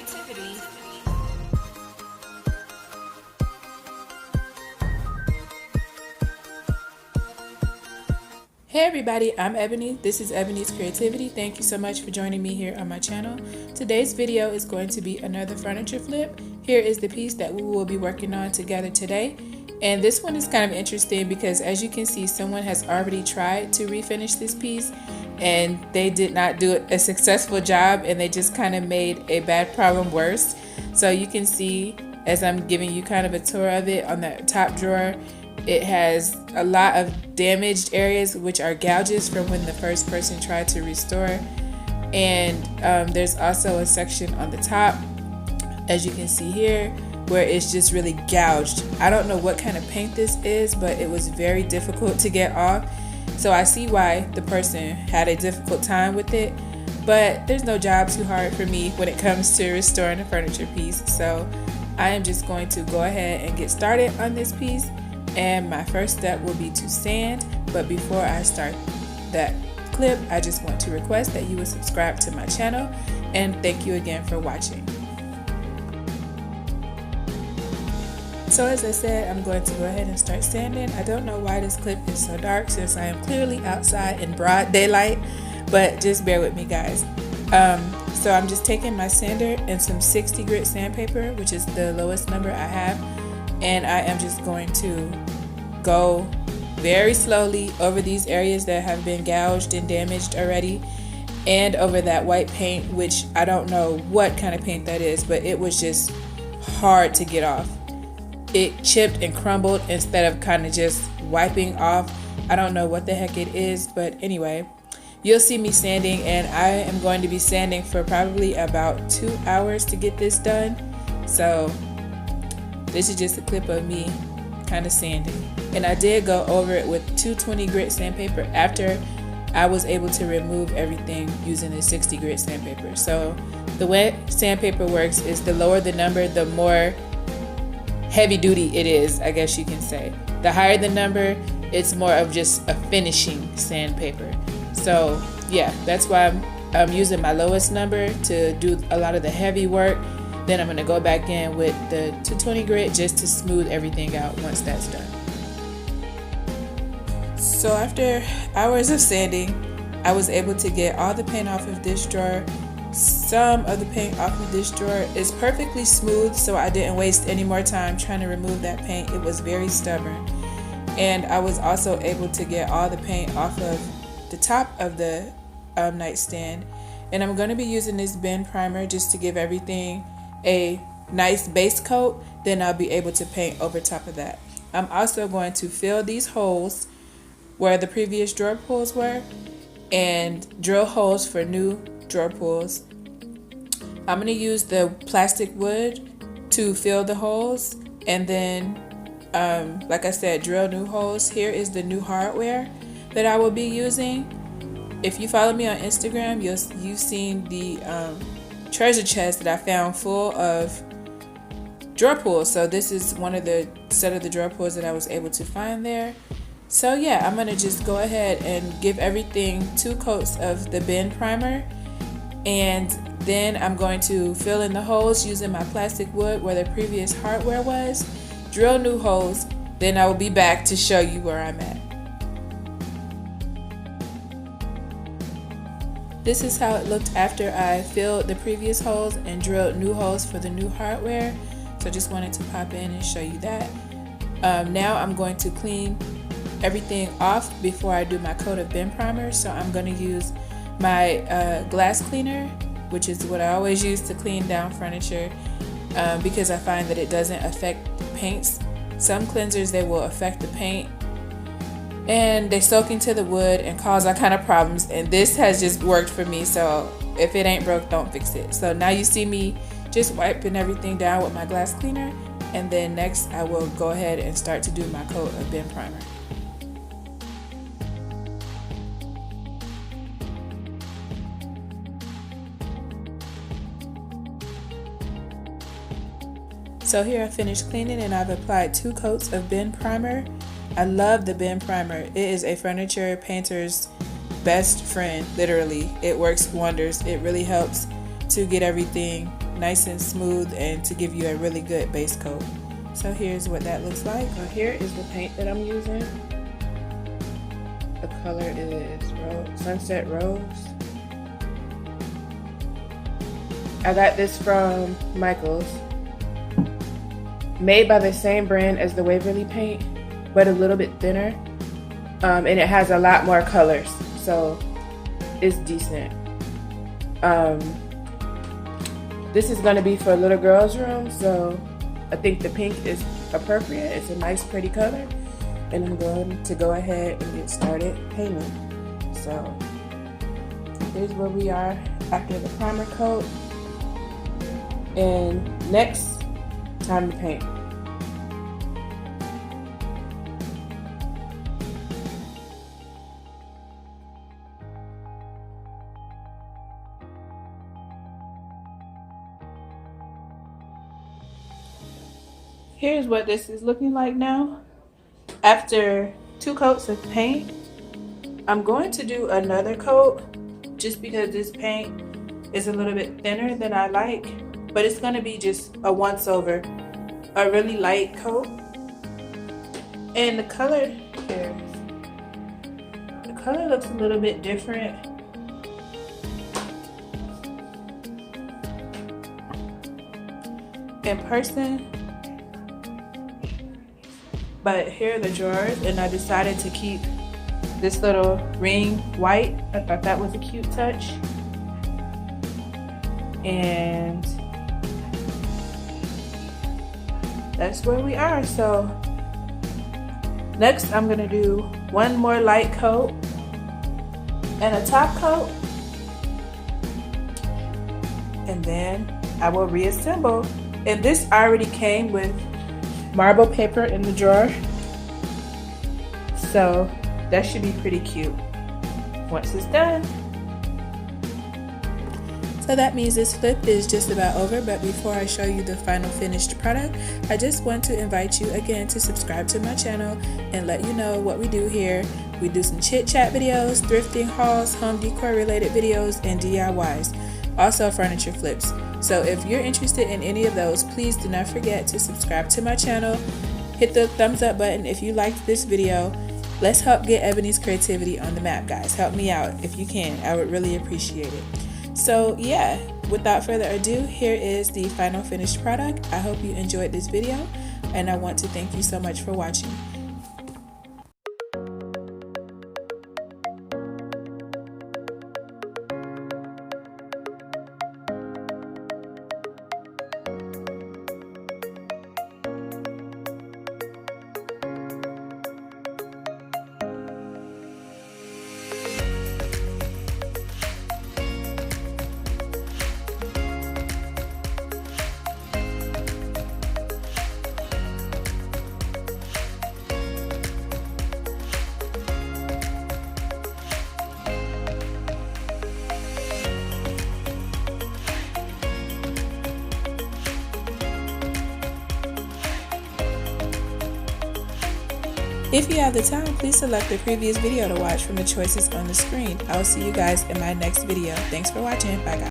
creativity. Hey everybody, I'm Ebony. This is Ebony's Creativity. Thank you so much for joining me here on my channel. Today's video is going to be another furniture flip. Here is the piece that we will be working on together today. And this one is kind of interesting because, as you can see, someone has already tried to refinish this piece and they did not do a successful job, and they just kind of made a bad problem worse. So you can see, as I'm giving you kind of a tour of it, on the top drawer it has a lot of damaged areas, which are gouges from when the first person tried to restore. And there's also a section on the top, as you can see here, where it's just really gouged. I don't know what kind of paint this is, but it was very difficult to get off. So I see why the person had a difficult time with it, but there's no job too hard for me when it comes to restoring a furniture piece. So I am just going to go ahead and get started on this piece. And my first step will be to sand. But before I start that clip, I just want to request that you would subscribe to my channel, and thank you again for watching. So as I said, I'm going to go ahead and start sanding. I don't know why this clip is so dark, since I am clearly outside in broad daylight, but just bear with me, guys. So I'm just taking my sander and some 60 grit sandpaper, which is the lowest number I have, and I am just going to go very slowly over these areas that have been gouged and damaged already, and over that white paint, which I don't know what kind of paint that is, but it was just hard to get off. It chipped and crumbled instead of kind of just wiping off. I don't know what the heck it is, but anyway, you'll see me sanding, and I am going to be sanding for probably about 2 hours to get this done. So this is just a clip of me kind of sanding. And I did go over it with 220 grit sandpaper after I was able to remove everything using the 60 grit sandpaper. So the way sandpaper works is the lower the number, the more heavy duty it is, I guess you can say. The higher the number, it's more of just a finishing sandpaper. So yeah, that's why I'm using my lowest number to do a lot of the heavy work. Then I'm going to go back in with the 220 grit just to smooth everything out once that's done. So after hours of sanding, I was able to get all the paint off of this drawer. Some of the paint off of this drawer is perfectly smooth, so I didn't waste any more time trying to remove that paint. It was very stubborn. And I was also able to get all the paint off of the top of the nightstand. And I'm going to be using this Ben primer just to give everything a nice base coat. Then I'll be able to paint over top of that. I'm also going to fill these holes where the previous drawer pulls were and drill holes for new drawer pulls. I'm going to use the plastic wood to fill the holes, and then like I said, drill new holes. Here is the new hardware that I will be using. If you follow me on Instagram, you've seen the treasure chest that I found full of drawer pulls. So this is one of the set of the drawer pulls that I was able to find there. So yeah, I'm gonna just go ahead and give everything 2 coats of the Ben primer, and then I'm going to fill in the holes using my plastic wood where the previous hardware was, drill new holes, then I will be back to show you where I'm at. This is how it looked after I filled the previous holes and drilled new holes for the new hardware. So just wanted to pop in and show you that. Now I'm going to clean everything off before I do my coat of Ben primer. So I'm going to use my glass cleaner, which is what I always use to clean down furniture, because I find that it doesn't affect paints. Some cleansers, they will affect the paint and they soak into the wood and cause all kind of problems, and this has just worked for me. So if it ain't broke, don't fix it. So now you see me just wiping everything down with my glass cleaner, and then next I will go ahead and start to do my coat of Ben primer. So here I finished cleaning, and I've applied 2 coats of Ben primer. I love the Ben primer. It is a furniture painter's best friend, literally. It works wonders. It really helps to get everything nice and smooth and to give you a really good base coat. So here's what that looks like. So here is the paint that I'm using. The color is Sunset Rose. I got this from Michael's. Made by the same brand as the Waverly paint, but a little bit thinner. And it has a lot more colors, so it's decent. This is gonna be for a little girl's room, so I think the pink is appropriate. It's a nice, pretty color. And I'm going to go ahead and get started painting. So here's where we are after the primer coat. And next, time to paint. Here's what this is looking like now. After 2 coats of paint, I'm going to do another coat just because this paint is a little bit thinner than I like, but it's going to be just a once over, a really light coat. And the color here, the color looks a little bit different. In person, but here are the drawers, and I decided to keep this little ring white. I thought that was a cute touch. And that's where we are. So next I'm gonna do one more light coat and a top coat, and then I will reassemble. And this already came with marble paper in the drawer, so that should be pretty cute once it's done. So that means this flip is just about over, but before I show you the final finished product, I just want to invite you again to subscribe to my channel and let you know what we do here. We do some chit chat videos, thrifting hauls, home decor related videos, and DIYs, also furniture flips. So if you're interested in any of those, please do not forget to subscribe to my channel. Hit the thumbs up button if you liked this video. Let's help get Ebonee's creativity on the map, guys. Help me out if you can. I would really appreciate it. So yeah, without further ado, here is the final finished product. I hope you enjoyed this video, and I want to thank you so much for watching. If you have the time, please select the previous video to watch from the choices on the screen. I will see you guys in my next video. Thanks for watching. Bye guys.